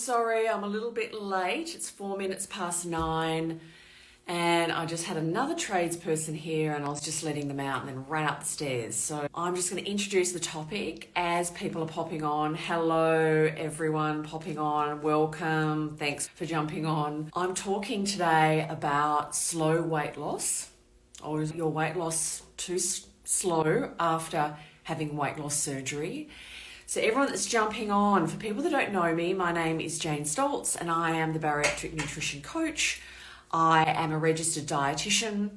sorry, I'm a little bit late. It's 4 minutes past 9 and I just had another tradesperson here and I was just letting them out and then ran up the stairs. So I'm just going to introduce the topic as people are popping on. Hello everyone popping on, welcome, thanks for jumping on. I'm talking today about slow weight loss, or is your weight loss too slow after having weight loss surgery? So everyone that's jumping on, for people that don't know me, my name is Jane Stoltze and I am the Bariatric Nutrition Coach. I am a registered dietitian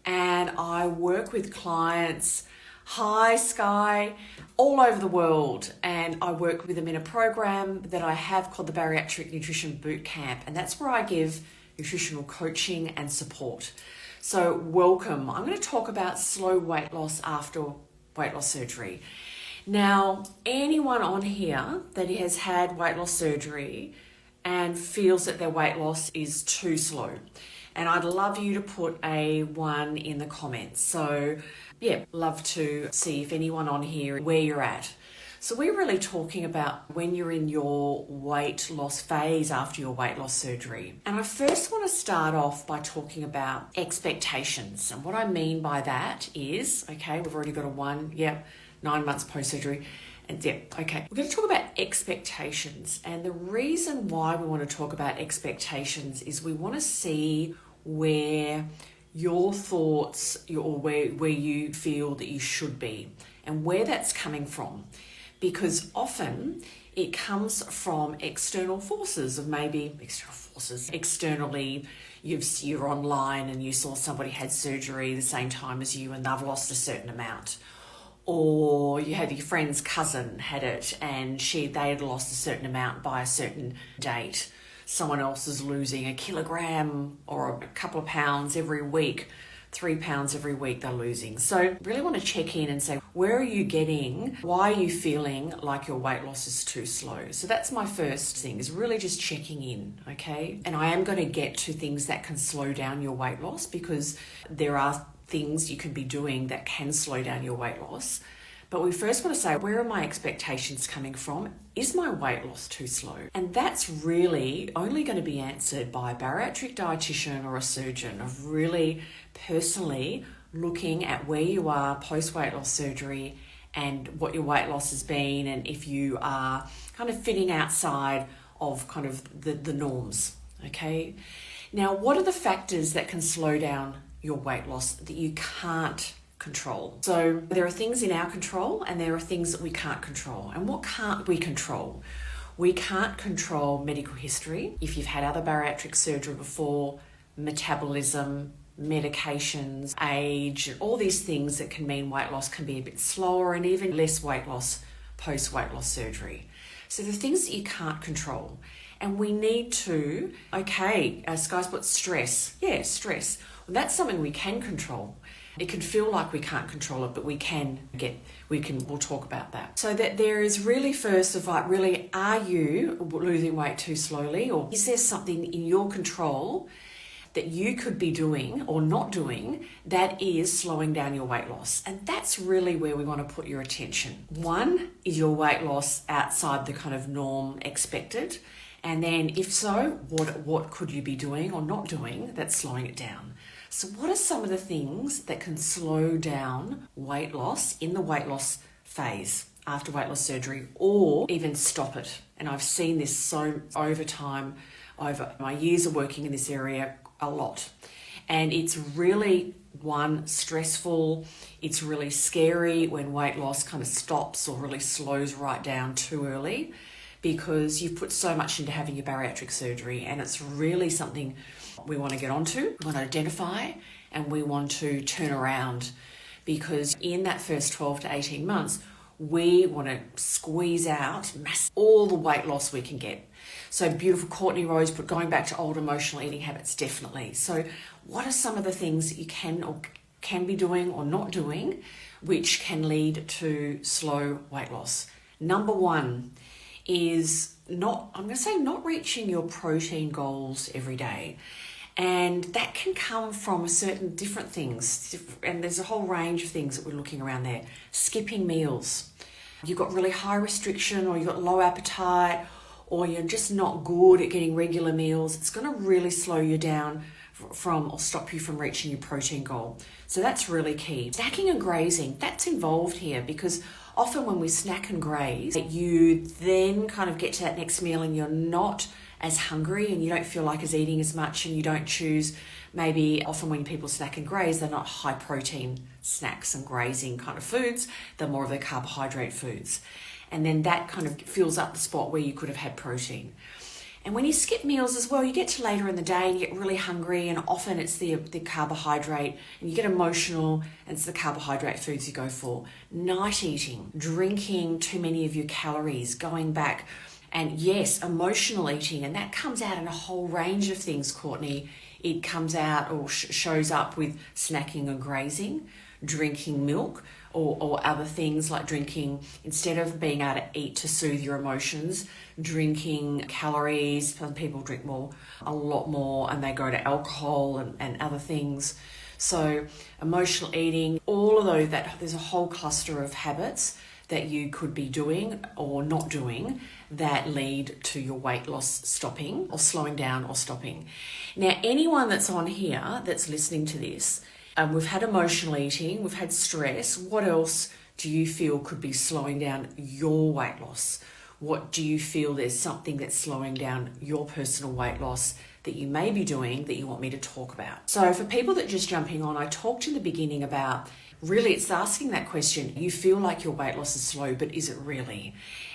and I work with clients high, sky, all over the world, and I work with them in a program that I have called the Bariatric Nutrition Boot Camp, and that's where I give nutritional coaching and support. So welcome. I'm going to talk about slow weight loss after weight loss surgery. Now, anyone on here that has had weight loss surgery and feels that their weight loss is too slow, and I'd love you to put a 1 in the comments. So yeah, love to see if anyone on here, where you're at. So we're really talking about when you're in your weight loss phase after your weight loss surgery. And I first want to start off by talking about expectations. And what I mean by that is, okay, we've already got a 1, 9 months post-surgery. And okay, we're going to talk about expectations. And the reason why we want to talk about expectations is we want to see where your thoughts, or where you feel that you should be and where that's coming from. Because often it comes from external forces, externally, you're online and you saw somebody had surgery the same time as you and they've lost a certain amount. Or you had your friend's cousin had it and they had lost a certain amount by a certain date. Someone else is losing a kilogram or a couple of pounds every week, 3 pounds every week they're losing. So really want to check in and say, where are you getting? Why are you feeling like your weight loss is too slow? So that's my first thing, is really just checking in, okay? And I am going to get to things that can slow down your weight loss, because there are things you can be doing that can slow down your weight loss. But we first want to say, where are my expectations coming from? Is my weight loss too slow? And that's really only going to be answered by a bariatric dietitian or a surgeon, of really personally looking at where you are post-weight loss surgery and what your weight loss has been, and if you are kind of fitting outside of kind of the norms, okay? Now, what are the factors that can slow down your weight loss that you can't control? So there are things in our control and there are things that we can't control. And what can't we control? We can't control medical history. If you've had other bariatric surgery before, metabolism, medications, age, all these things that can mean weight loss can be a bit slower, and even less weight loss post-weight loss surgery. So the things that you can't control. And we need to, Sky's put stress. Yeah, stress. Well, that's something we can control. It can feel like we can't control it, but we'll talk about that. So that there is really first of like, really, are you losing weight too slowly? Or is there something in your control that you could be doing or not doing that is slowing down your weight loss? And that's really where we want to put your attention. 1 is your weight loss outside the kind of norm expected. And then if so, what could you be doing or not doing that's slowing it down? So what are some of the things that can slow down weight loss in the weight loss phase after weight loss surgery, or even stop it? And I've seen this so over time, over my years of working in this area, a lot. And it's really, 1, stressful. It's really scary when weight loss kind of stops or really slows right down too early, because you've put so much into having your bariatric surgery, and it's really something we want to get onto, we want to identify, and we want to turn around, because in that first 12 to 18 months, we want to squeeze out all the weight loss we can get. So beautiful Courtney Rose put going back to old emotional eating habits, definitely. So what are some of the things that you can be doing or not doing which can lead to slow weight loss? Number 1 is not reaching your protein goals every day. And that can come from certain different things. And there's a whole range of things that we're looking around there. Skipping meals. You've got really high restriction, or you've got low appetite, or you're just not good at getting regular meals, it's going to really slow you down or stop you from reaching your protein goal. So that's really key. Snacking and grazing, that's involved here, because often when we snack and graze, you then kind of get to that next meal and you're not as hungry and you don't feel like as eating as much, and you don't choose, maybe often when people snack and graze, they're not high protein snacks and grazing kind of foods, they're more of the carbohydrate foods. And then that kind of fills up the spot where you could have had protein. And when you skip meals as well, you get to later in the day and you get really hungry, and often it's the carbohydrate, and you get emotional, and it's the carbohydrate foods you go for. Night eating, drinking too many of your calories, going back, and yes, emotional eating, and that comes out in a whole range of things, Courtney. It comes out or shows up with snacking and grazing, drinking milk, or other things like drinking, instead of being able to eat to soothe your emotions, drinking calories. Some people drink a lot more, and they go to alcohol and other things. So emotional eating, all of those, there's a whole cluster of habits that you could be doing or not doing that lead to your weight loss stopping or slowing down or stopping. Now, anyone that's on here that's listening to this, we've had emotional eating, we've had stress. What else do you feel could be slowing down your weight loss? What do you feel there's something that's slowing down your personal weight loss that you may be doing that you want me to talk about? So for people that are just jumping on, I talked in the beginning about, really it's asking that question, you feel like your weight loss is slow, but is it really?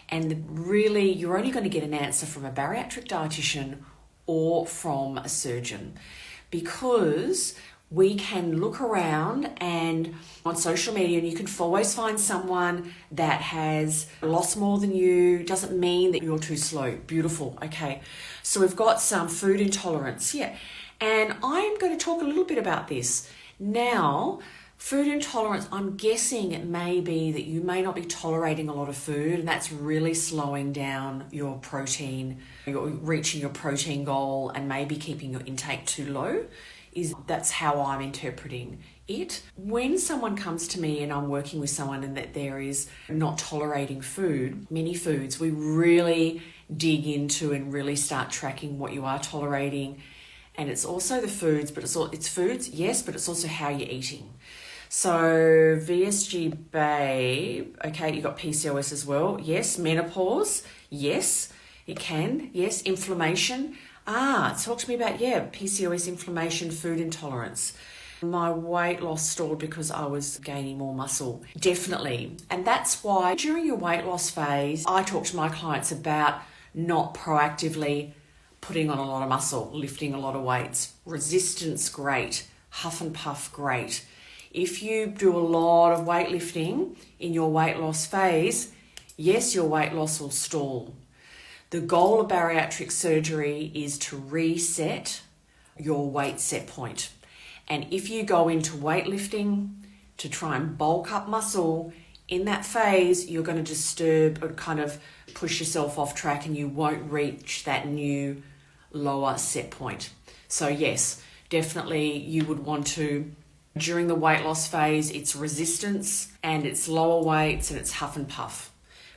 And really, you're only going to get an answer from a bariatric dietitian or from a surgeon, because we can look around and on social media, and you can always find someone that has lost more than you. Doesn't mean that you're too slow. Beautiful. Okay. So we've got some food intolerance. Yeah. And I'm going to talk a little bit about this. Now, food intolerance, I'm guessing it may be that you may not be tolerating a lot of food, and that's really slowing down your protein, you're reaching your protein goal, and maybe keeping your intake too low. That's how I'm interpreting it. When someone comes to me and I'm working with someone and that there is not tolerating food, many foods, we really dig into and really start tracking what you are tolerating. And it's also the foods, but it's foods, yes, but it's also how you're eating. So VSG babe, okay, you got PCOS as well. Yes, menopause, yes, it can. Yes, inflammation. Talk to me about, PCOS, inflammation, food intolerance. My weight loss stalled because I was gaining more muscle. Definitely. And that's why during your weight loss phase, I talk to my clients about not proactively putting on a lot of muscle, lifting a lot of weights. Resistance, great. Huff and puff, great. If you do a lot of weightlifting in your weight loss phase, yes, your weight loss will stall. The goal of bariatric surgery is to reset your weight set point. And if you go into weightlifting to try and bulk up muscle, in that phase, you're going to disturb or kind of push yourself off track, and you won't reach that new lower set point. So yes, definitely you would want to, during the weight loss phase, it's resistance and it's lower weights and it's huff and puff.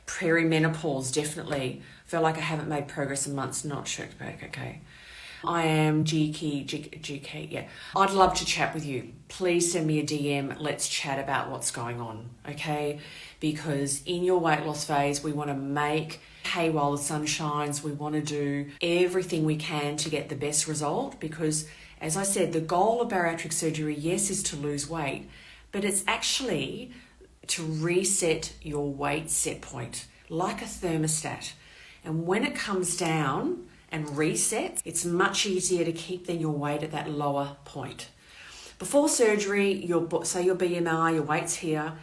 Perimenopause, definitely. Feel like I haven't made progress in months, not checked back, okay. I am GK, yeah. I'd love to chat with you. Please send me a DM. Let's chat about what's going on, okay? Because in your weight loss phase, we want to make hay while the sun shines. We want to do everything we can to get the best result, because, as I said, the goal of bariatric surgery, yes, is to lose weight, but it's actually to reset your weight set point, like a thermostat. And when it comes down and resets, it's much easier to keep then your weight at that lower point. Before surgery, say your BMI, your weight's here,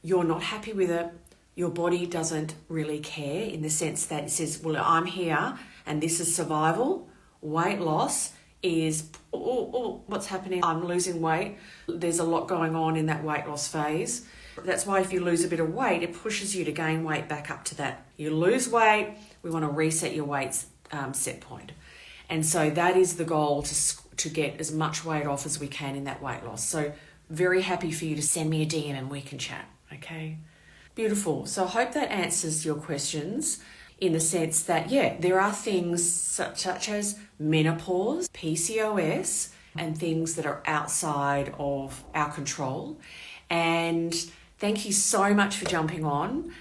you're not happy with it, your body doesn't really care, in the sense that it says, well, I'm here and this is survival. Weight loss is, what's happening? I'm losing weight. There's a lot going on in that weight loss phase. That's why if you lose a bit of weight, it pushes you to gain weight back up to that. You lose weight, we want to reset your weight set point. And so that is the goal, to get as much weight off as we can in that weight loss. So very happy for you to send me a DM and we can chat, okay? Beautiful. So I hope that answers your questions. in the sense that, there are things such as menopause, PCOS, and things that are outside of our control. And thank you so much for jumping on.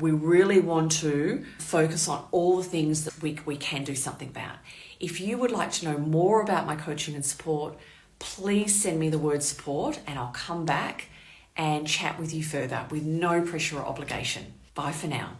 We really want to focus on all the things that we can do something about. If you would like to know more about my coaching and support, please send me the word support and I'll come back and chat with you further with no pressure or obligation. Bye for now.